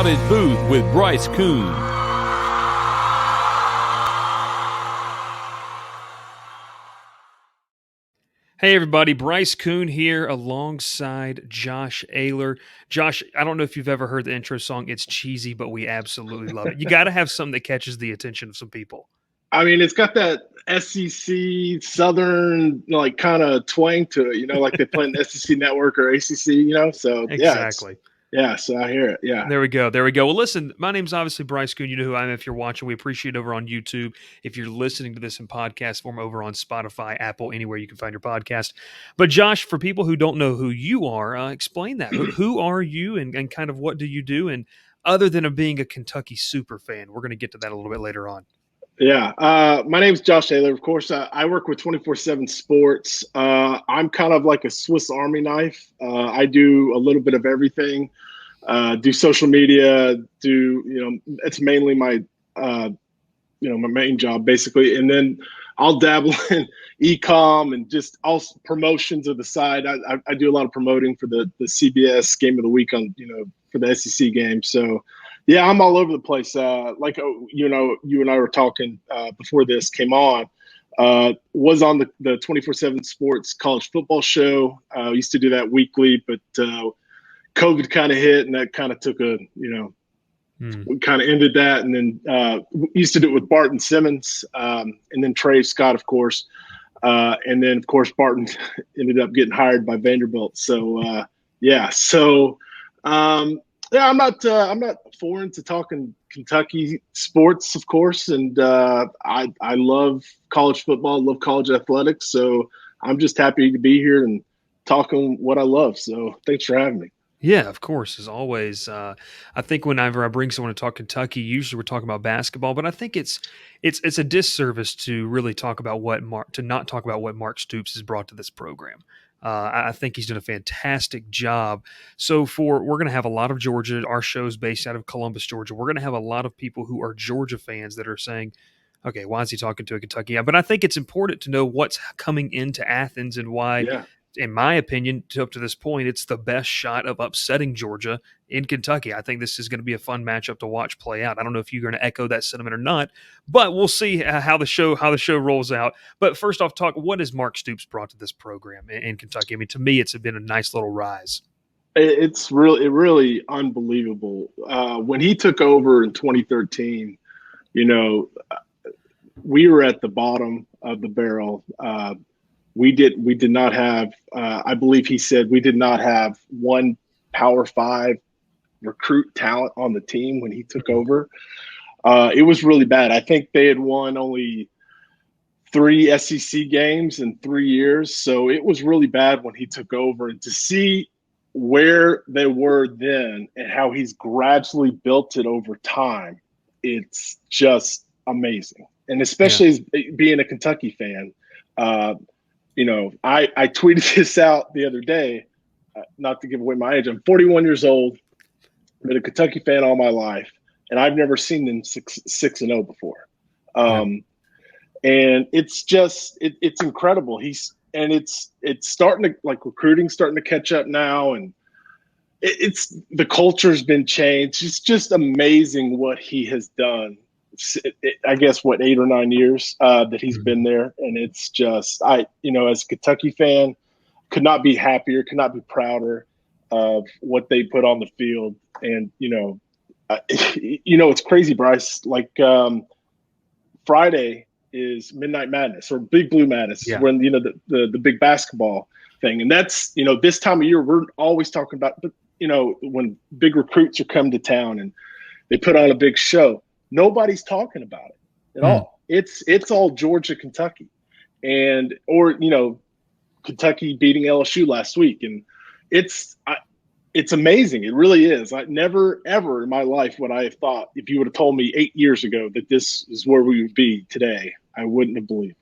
Crowded Booth with Bryce Koon. Hey everybody, Bryce Koon here alongside Josh Ahler. Josh, I don't know if you've ever heard the intro song. It's cheesy, but we absolutely love it. You got to have something that catches the attention of some people. I mean, it's got that SEC Southern like kind of twang to it, like they play in the SEC Network or ACC, So Exactly. So I hear it. Yeah. There we go. Well, listen, my name's obviously Bryce Koon. You know who I am if you're watching. We appreciate it over on YouTube. If you're listening to this in podcast form, over on Spotify, Apple, anywhere you can find your podcast. But Josh, for people who don't know who you are, explain that. Who are you and kind of what do you do? And other than being a Kentucky super fan, we're going to get to that a little bit later on. Yeah. My name's Josh Ahler. Of course, I work with 24/7 Sports. I'm kind of like a Swiss Army knife. I do a little bit of everything. Do social media, it's mainly my main job basically. And then I'll dabble in e-com and just also promotions of the side. I do a lot of promoting for the CBS Game of the Week on, for the SEC game. So yeah, I'm all over the place. You and I were talking before this came on, was on the 24/7 Sports college football show. Used to do that weekly, but COVID kind of hit and that kind of took we kind of ended that. And then used to do it with Barton Simmons and then Trey Scott, of course. And then, of course, Barton ended up getting hired by Vanderbilt. So, I'm not foreign to talking Kentucky sports, of course. And I love college football, love college athletics. So I'm just happy to be here and talking what I love. So thanks for having me. Yeah, of course, as always. I think whenever I bring someone to talk Kentucky, usually we're talking about basketball, but I think it's a disservice to really talk about not talk about what Mark Stoops has brought to this program. I think he's done a fantastic job. So we're going to have a lot of Georgia. Our show's based out of Columbus, Georgia. We're going to have a lot of people who are Georgia fans that are saying, okay, why is he talking to a Kentucky guy? But I think it's important to know what's coming into Athens and why. Yeah. In my opinion, up to this point, it's the best shot of upsetting Georgia in Kentucky. I think this is going to be a fun matchup to watch play out. I don't know if you're going to echo that sentiment or not, but we'll see how the show rolls out. But first off, what has Mark Stoops brought to this program in Kentucky? I mean, to me, it's been a nice little rise. It's really unbelievable. When he took over in 2013, we were at the bottom of the barrel. We did not have, I believe he said we did not have one Power 5 recruit talent on the team when he took over. It was really bad. I think they had won only 3 SEC games in 3 years. So it was really bad when he took over, and to see where they were then and how he's gradually built it over time, it's just amazing. And especially as being a Kentucky fan, I tweeted this out the other day, not to give away my age. I'm 41 years old, been a Kentucky fan all my life, and I've never seen them 6-0 before. And it's just it's incredible. It's starting to, like, recruiting starting to catch up now, and it's the culture's been changed. It's just amazing what he has done. I guess 8 or 9 years that he's been there, and it's just as a Kentucky fan, could not be happier, could not be prouder of what they put on the field. And it's crazy, Bryce. Like Friday is Midnight Madness or Big Blue Madness, when the big basketball thing, and that's this time of year we're always talking about. When big recruits are coming to town and they put on a big show. Nobody's talking about it at all. It's all Georgia, Kentucky, or Kentucky beating LSU last week, and it's amazing. It really is. I never ever in my life would I have thought, if you would have told me 8 years ago that this is where we would be today, I wouldn't have believed.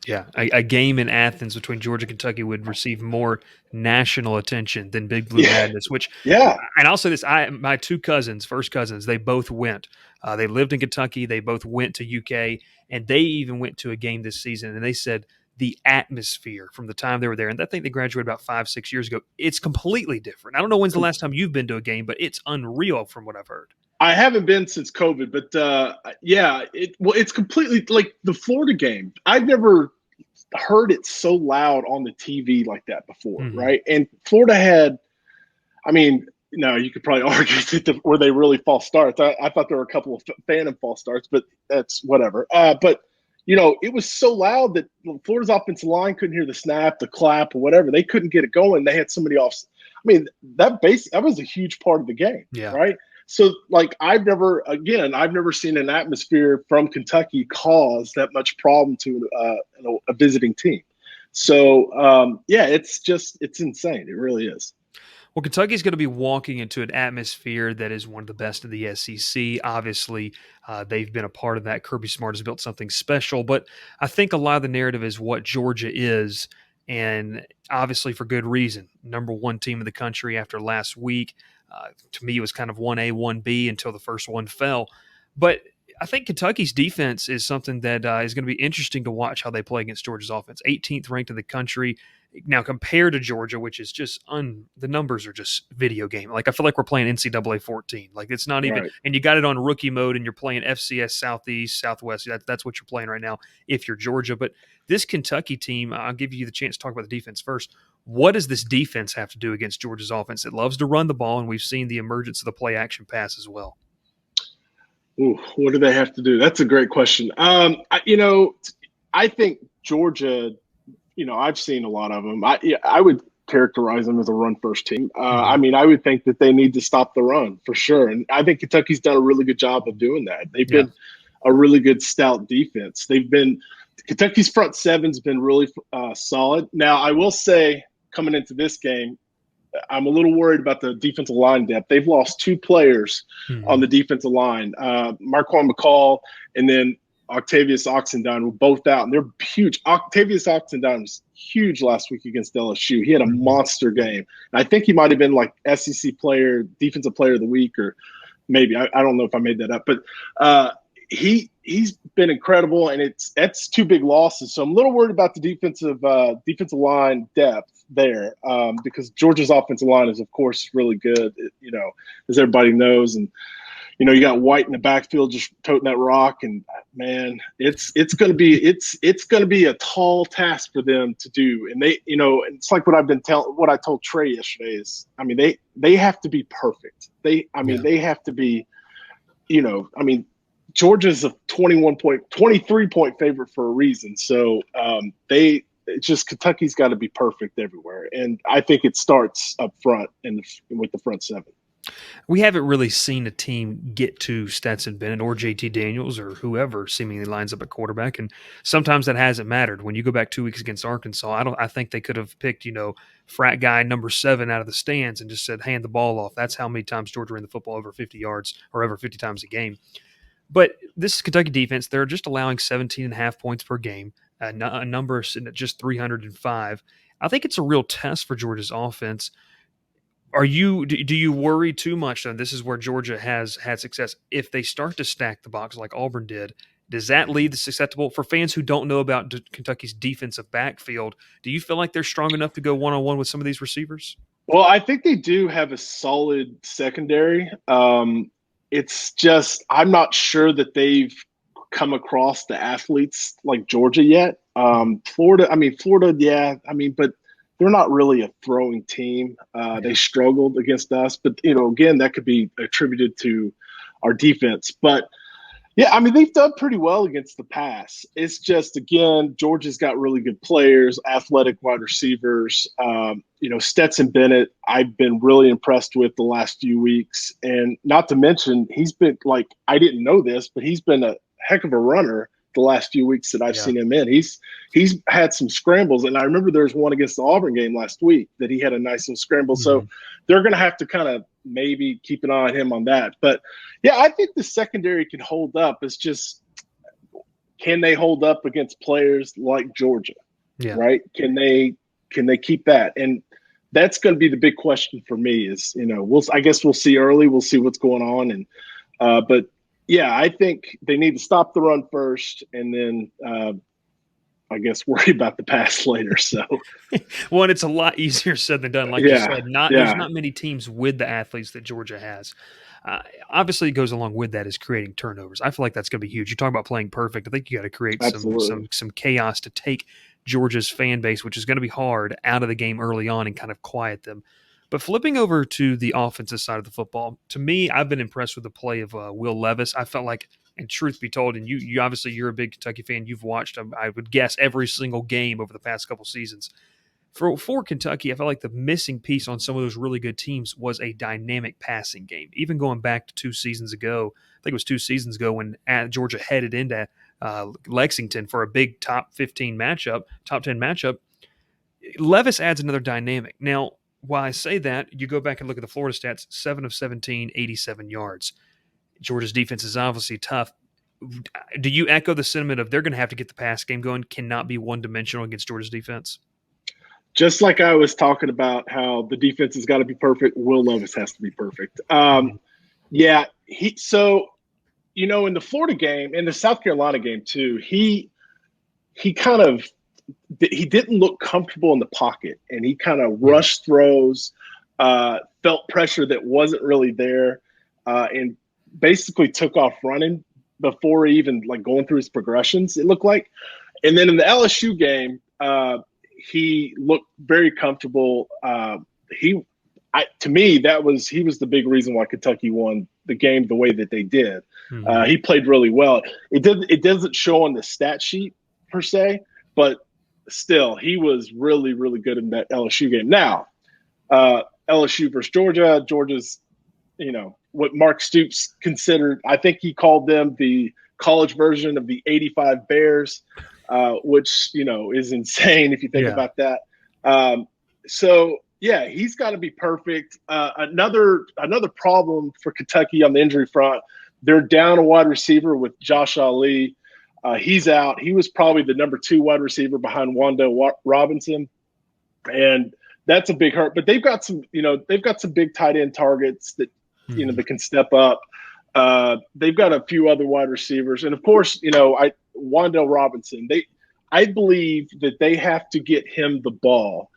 Yeah, a game in Athens between Georgia and Kentucky would receive more national attention than Big Blue Madness, and I'll say this, my 2 first cousins, they both went. They lived in Kentucky. They both went to UK, and they even went to a game this season, and they said the atmosphere from the time they were there. And I think they graduated about 5-6 years ago. It's completely different. I don't know when's the last time you've been to a game, but it's unreal from what I've heard. I haven't been since COVID, but it's completely like the Florida game. I've never heard it so loud on the TV like that before, right? And Florida had, I mean, you could probably argue that were they really false starts. I thought there were a couple of phantom false starts, but that's whatever. But it was so loud that Florida's offensive line couldn't hear the snap, the clap, or whatever. They couldn't get it going. They had somebody off. I mean, that was a huge part of the game, right? So, like, I've never seen an atmosphere from Kentucky cause that much problem to a visiting team. So, it's insane. It really is. Well, Kentucky's going to be walking into an atmosphere that is one of the best in the SEC. Obviously, they've been a part of that. Kirby Smart has built something special, but I think a lot of the narrative is what Georgia is, and obviously for good reason. Number one team in the country after last week. To me, it was kind of 1A, 1B until the first one fell. But I think Kentucky's defense is something that is going to be interesting to watch how they play against Georgia's offense. 18th ranked in the country. Now, compared to Georgia, which is just the numbers are just video game. Like, I feel like we're playing NCAA 14. Like, it's not even – and you got it on rookie mode and you're playing FCS Southeast, Southwest. That's what you're playing right now if you're Georgia. But this Kentucky team, I'll give you the chance to talk about the defense first. What does this defense have to do against Georgia's offense? It loves to run the ball, and we've seen the emergence of the play-action pass as well. Ooh, what do they have to do? That's a great question. I think Georgia – I've seen a lot of them. I would characterize them as a run-first team. I mean, I would think that they need to stop the run for sure. And I think Kentucky's done a really good job of doing that. They've been a really good stout defense. Kentucky's front seven's been really solid. Now, I will say, coming into this game, I'm a little worried about the defensive line depth. They've lost two players on the defensive line, Marquand McCall and then Octavius Oxendine were both out, and they're huge. Octavius Oxendine was huge last week against LSU. He had a monster game. And I think he might have been like SEC player, defensive player of the week, or maybe. I don't know if I made that up. But he's been incredible, and that's two big losses. So I'm a little worried about the defensive line depth there because Georgia's offensive line is, of course, really good, as everybody knows. And you got White in the backfield just toting that rock, and man, it's going to be a tall task for them to do. And they, it's like what I told Trey yesterday is, I mean, they have to be perfect. They have to be, Georgia's a 23 point favorite for a reason. So Kentucky's got to be perfect everywhere, and I think it starts up front with the front seven. We haven't really seen a team get to Stetson Bennett or JT Daniels or whoever seemingly lines up at quarterback, and sometimes that hasn't mattered. When you go back 2 weeks against Arkansas, I think they could have picked, frat guy number 7 out of the stands and just said, hand the ball off. That's how many times Georgia ran the football over 50 yards or over 50 times a game. But this is Kentucky defense. They're just allowing 17.5 points per game, a number sitting at just 305. I think it's a real test for Georgia's offense. Do you worry too much? And this is where Georgia has had success. If they start to stack the box like Auburn did, does that leave the susceptible for fans who don't know about Kentucky's defensive backfield? Do you feel like they're strong enough to go one-on-one with some of these receivers? Well, I think they do have a solid secondary. It's just I'm not sure that they've come across the athletes like Georgia yet. Florida, yeah. But they're not really a throwing team. They struggled against us, but again, that could be attributed to our defense. But yeah, they've done pretty well against the pass. It's just, again, Georgia's got really good players, athletic wide receivers. Stetson Bennett, I've been really impressed with the last few weeks, and not to mention he's been I didn't know this, but he's been a heck of a runner the last few weeks that I've seen him in. He's had some scrambles, and I remember there was one against the Auburn game last week that he had a nice little scramble. So they're going to have to kind of maybe keep an eye on him on that. But yeah, I think the secondary can hold up. It's just, can they hold up against players like Georgia? Yeah. Right? Can they keep that? And that's going to be the big question for me is, I guess we'll see early. We'll see what's going on. And, but yeah, I think they need to stop the run first and then I guess, worry about the pass later. So, well, and it's a lot easier said than done. Like you said, there's not many teams with the athletes that Georgia has. Obviously, it goes along with that is creating turnovers. I feel like that's going to be huge. You talk about playing perfect. I think you got to create some chaos to take Georgia's fan base, which is going to be hard, out of the game early on and kind of quiet them. But flipping over to the offensive side of the football, to me, I've been impressed with the play of Will Levis. I felt like, and truth be told, and you obviously you're a big Kentucky fan. You've watched, I would guess, every single game over the past couple seasons. For Kentucky, I felt like the missing piece on some of those really good teams was a dynamic passing game. Even going back to 2 seasons ago, I think it was 2 seasons ago when Georgia headed into Lexington for a big top 10 matchup, Levis adds another dynamic. Now, while I say that, you go back and look at the Florida stats, 7 of 17, 87 yards. Georgia's defense is obviously tough. Do you echo the sentiment of they're going to have to get the pass game going, cannot be one-dimensional against Georgia's defense? Just like I was talking about how the defense has got to be perfect, Will Levis has to be perfect. Yeah, in the Florida game, in the South Carolina game too, he didn't look comfortable in the pocket, and he kind of rushed throws, felt pressure that wasn't really there, and basically took off running before even like going through his progressions, it looked like. And then in the LSU game, he looked very comfortable. To me, he was the big reason why Kentucky won the game the way that they did. He played really well. It doesn't show on the stat sheet per se, but still, he was really, really good in that LSU game. Now, LSU versus Georgia. Georgia's, what Mark Stoops considered. I think he called them the college version of the '85 Bears. Which, is insane if you think about that. He's got to be perfect. Another problem for Kentucky on the injury front, they're down a wide receiver with Josh Ahler. He's out. He was probably the number 2 wide receiver behind Wando Robinson. And that's a big hurt. But they've got some big tight end targets that, that can step up. They've got a few other wide receivers. And, of course, Wandale Robinson, I believe that they have to get him the ball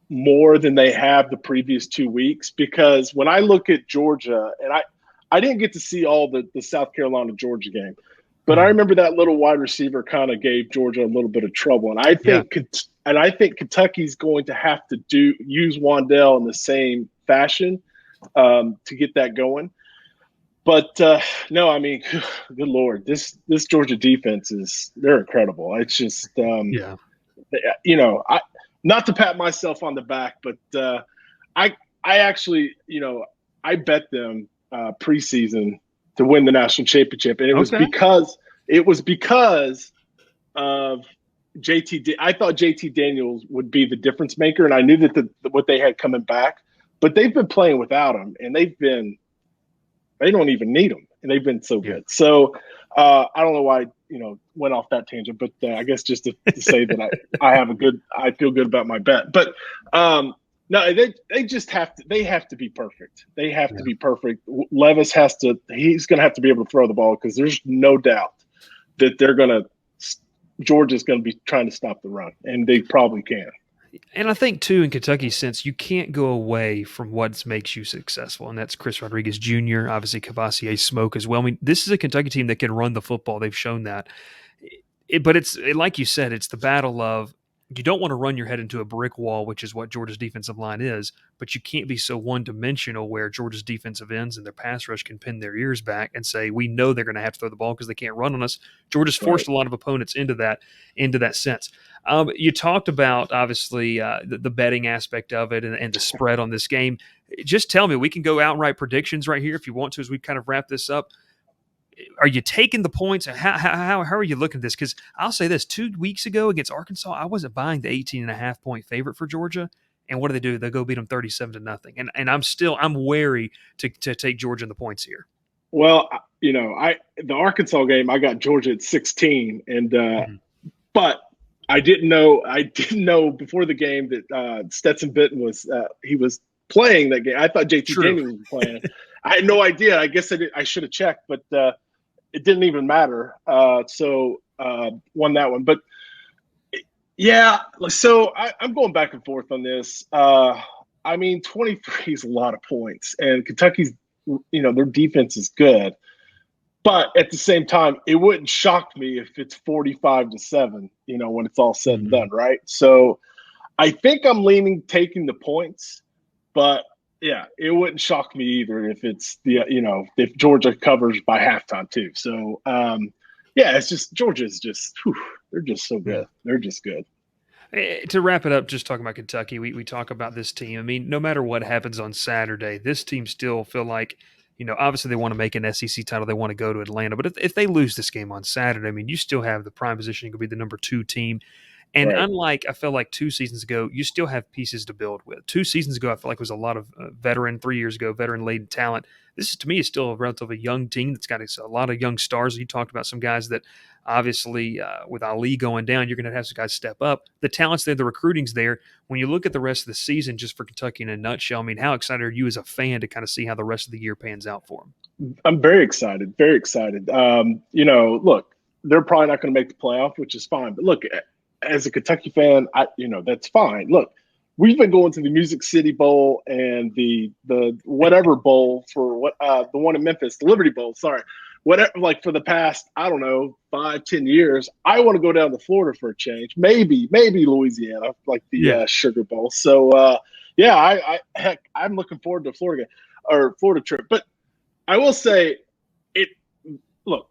more than they have the previous 2 weeks, because when I look at Georgia, and I didn't get to see all the South Carolina-Georgia game, but I remember that little wide receiver kind of gave Georgia a little bit of trouble. And I think Kentucky's going to have to use Wandale in the same fashion to get that going. But no, I mean, good Lord, this Georgia defense they're incredible. It's just, not to pat myself on the back, but I actually, I bet them preseason to win the national championship, and it was because of JT. I thought JT Daniels would be the difference maker, and I knew that what they had coming back, but they've been playing without him, and they don't even need them, and they've been so good. So I don't know why went off that tangent, but I guess just to say that I feel good about my bet. But no, they just have to be perfect. They have to be perfect. Levis he's going to have to be able to throw the ball, because there's no doubt that Georgia's going to be trying to stop the run, and they probably can. And I think, too, in Kentucky's sense, you can't go away from what makes you successful, and that's Chris Rodriguez Jr., obviously Cavassier Smoke as well. I mean, this is a Kentucky team that can run the football. They've shown that. But it's like you said, it's the battle of you don't want to run your head into a brick wall, which is what Georgia's defensive line is, but you can't be so one-dimensional where Georgia's defensive ends and their pass rush can pin their ears back and say, we know they're going to have to throw the ball because they can't run on us. Georgia's forced a lot of opponents into that sense. You talked about, obviously, the betting aspect of it and the spread on this game. Just tell me, we can go outright predictions right here if you want to as we kind of wrap this up. Are you taking the points? How are you looking at this? Because I'll say this, 2 weeks ago against Arkansas, I wasn't buying the 18.5 point favorite for Georgia. And what do? They go beat them 37-0. And I'm wary to take Georgia in the points here. Well, the Arkansas game, I got Georgia at 16, and but I didn't know before the game that Stetson Benton was playing that game. I thought JT Daniels was playing. I had no idea. I guess I should have checked, but it didn't even matter. So won that one. But yeah, so I'm going back and forth on this. I mean, 23 is a lot of points, and Kentucky's, their defense is good. But at the same time, it wouldn't shock me if it's 45-7, when it's all said and done, right? So I think I'm leaning taking the points, but yeah, it wouldn't shock me either if it's if Georgia covers by halftime too. So it's just Georgia's just they're just so good. They're just good. To wrap it up, just talking about Kentucky, we talk about this team. I mean, no matter what happens on Saturday, this team still feel like, obviously they want to make an SEC title. They want to go to Atlanta. But if they lose this game on Saturday, I mean, you still have the prime position. You could be the number 2 team. And unlike, I feel like 2 seasons ago, you still have pieces to build with. 2 seasons ago, I feel like it was a lot of veteran, 3 years ago, veteran-laden talent. This, to me, is still a relatively young team that's got a lot of young stars. You talked about some guys that obviously with Ali going down, you're going to have some guys step up. The talent's there, the recruiting's there. When you look at the rest of the season, just for Kentucky in a nutshell, I mean, how excited are you as a fan to kind of see how the rest of the year pans out for them? I'm very excited, very excited. Look, they're probably not going to make the playoff, which is fine. But look, as a Kentucky fan, that's fine. Look, we've been going to the Music City Bowl and the whatever bowl for the one in Memphis, the Liberty Bowl. Sorry, whatever. Like for the past, I don't know, 5-10 years, I want to go down to Florida for a change. Maybe Louisiana, like the Sugar Bowl. So I'm looking forward to Florida trip. But I will say, look,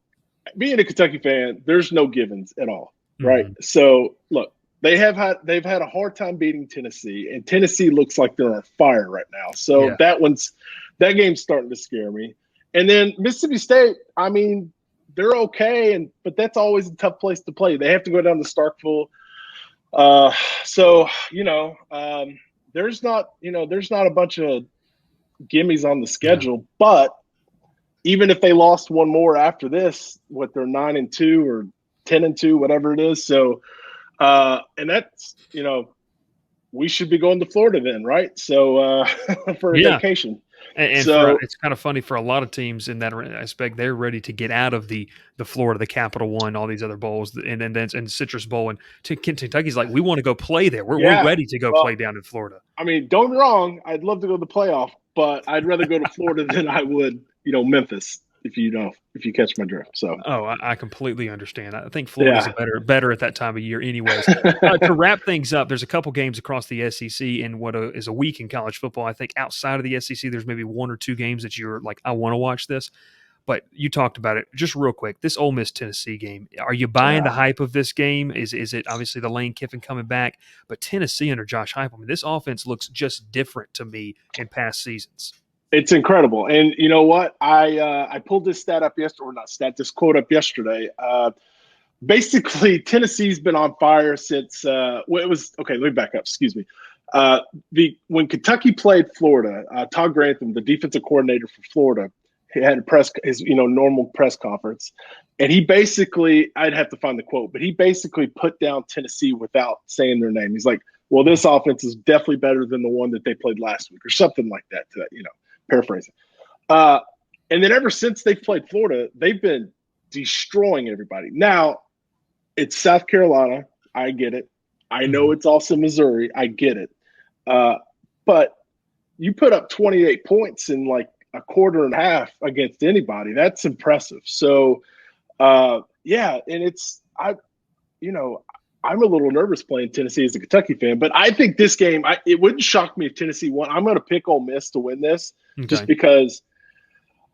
being a Kentucky fan, there's no givens at all. Right. So look, they've had a hard time beating Tennessee, and Tennessee looks like they're on fire right now. So that game's starting to scare me. And then Mississippi State, I mean, they're okay, but that's always a tough place to play. They have to go down to Starkville. There's not a bunch of gimmies on the schedule, but even if they lost one more after this, they're 9-2 or 10-2, whatever it is. So, and that's, we should be going to Florida then, right? So, for a vacation. And so it's kind of funny for a lot of teams in that aspect. They're ready to get out of the Florida, the Capital One, all these other bowls, and Citrus Bowl. And Kentucky's like, we want to go play there. We're ready to go play down in Florida. I mean, don't get me wrong. I'd love to go to the playoff, but I'd rather go to Florida than I would, Memphis. If you catch my drift. So I completely understand. I think Florida's better at that time of year anyways. To wrap things up, there's a couple games across the SEC in what is a week in college football. I think outside of the SEC, there's maybe 1 or 2 games that you're like, I want to watch this. But you talked about it just real quick. This Ole Miss Tennessee game, are you buying the hype of this game? Is it obviously the Lane Kiffin coming back? But Tennessee under Josh Heupel, this offense looks just different to me in past seasons. It's incredible. And you know what? I pulled this stat up yesterday, or not stat, this quote up yesterday. Basically, Tennessee's been on fire since it was – okay, let me back up. Excuse me. When Kentucky played Florida, Todd Grantham, the defensive coordinator for Florida, he had his normal press conference. And he basically – I'd have to find the quote, but he basically put down Tennessee without saying their name. He's like, well, this offense is definitely better than the one that they played last week or something like that, paraphrasing. And then ever since they've played Florida, they've been destroying everybody. Now, it's South Carolina. I get it. I know it's also Missouri. I get it. But you put up 28 points in like a quarter and a half against anybody. That's impressive. So, and I'm a little nervous playing Tennessee as a Kentucky fan, but I think this game, it wouldn't shock me if Tennessee won. I'm going to pick Ole Miss to win this just because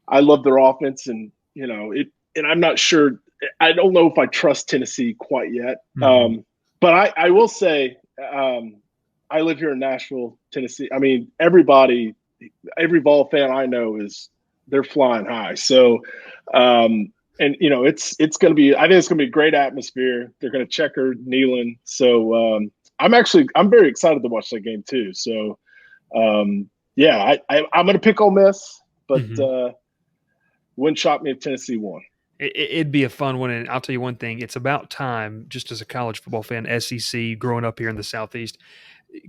I love their offense and, and I'm not sure. I don't know if I trust Tennessee quite yet. But I will say I live here in Nashville, Tennessee. I mean, every Vol fan I know they're flying high. So, and it's going to be. I think it's going to be a great atmosphere. They're going to checker Neyland. So I'm very excited to watch that game too. So I'm going to pick Ole Miss, but wouldn't shock me if Tennessee won. It'd be a fun one, and I'll tell you one thing: it's about time. Just as a college football fan, SEC, growing up here in the Southeast,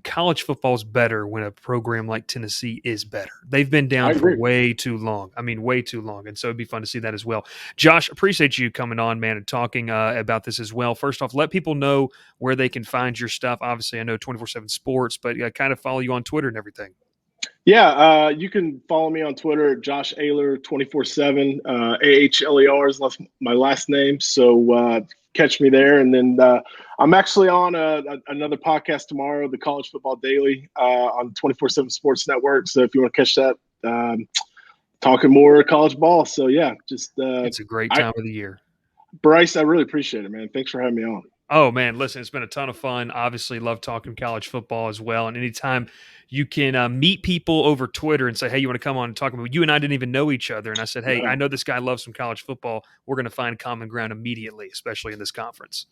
college football is better when a program like Tennessee is better. They've been I down for agree. way too long. I mean, way too long. And so it'd be fun to see that as well. Josh, appreciate you coming on, man, and talking about this as well. First off, let people know where they can find your stuff. Obviously, I know 24/7 Sports, but kind of follow you on Twitter and everything. Yeah, you can follow me on Twitter at Josh Ahler 24/7. AHLER is my last name, so catch me there. And then I'm actually on another podcast tomorrow, the College Football Daily, on 24/7 Sports Network. So if you want to catch that, talking more college ball. So yeah, just It's a great time of the year. Bryce, I really appreciate it, man. Thanks for having me on. Oh man, listen, it's been a ton of fun. Obviously, love talking college football as well. And anytime you can meet people over Twitter and say, "Hey, you want to come on and talk about?" You and I didn't even know each other, and I said, "Hey, I No. know this guy loves some college football. We're going to find common ground immediately, especially in this conference."